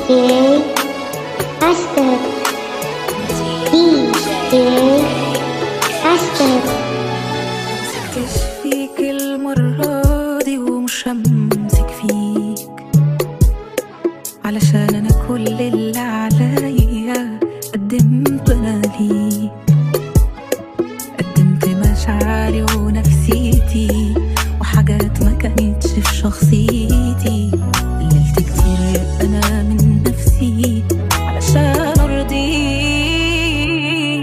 أستاذ DJ أستاذ. مسكتش فيك المرة دي ومش همسك فيك، علشان أنا كل اللي عليا قدمت أنا ليك. قدمت مشاعري ونفسيتي وحاجات ما كانتش في شخصيتي. قللت كتير أنا من نفسي علشان أرضيك.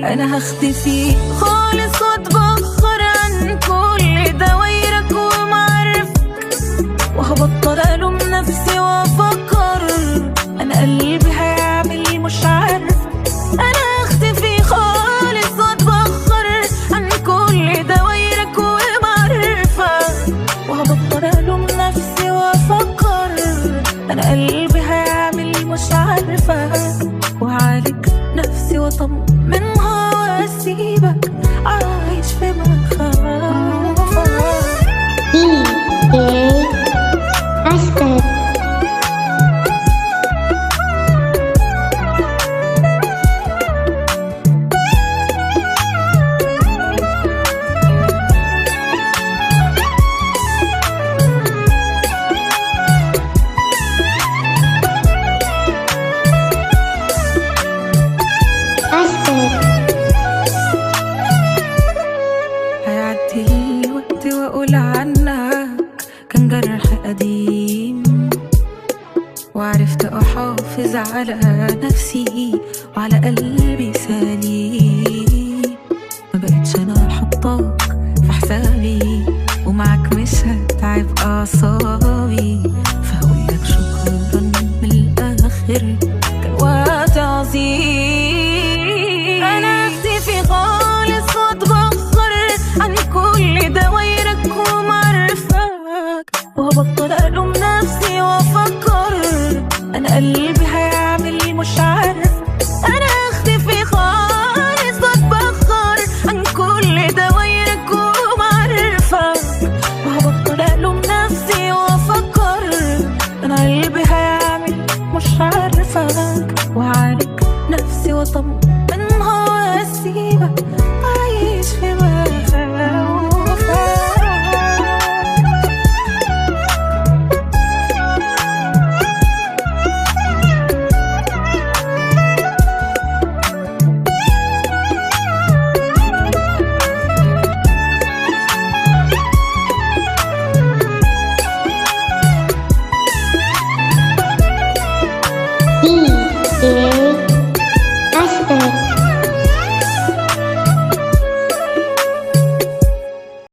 أنا هختفي خالص وأتبخر عن كل دوايرك ومعارفك، وهبطل ألوم نفسي وأفكر أنا قلبي هيعمل مش عارف. أنا هختفي خالص وأتبخر عن كل دوايرك ومعارفك، وهبطل ألوم نفسي وأفكر أنا قلبي هيعمل مش عارفة. وعالج نفسي وأطمنها وأسيبك عايش في مخاوفك. DJ أستاذ. هيعدي الوقت وأقول عنك كان جرح قديم، وعرفت أحافظ على نفسي وعلى قلبي سليم. ما بقتش أنا أحطك في حسابي، ومعك مش هتعب أعصابي. فهقولك شكرا من الآخر، كان وقت عظيم.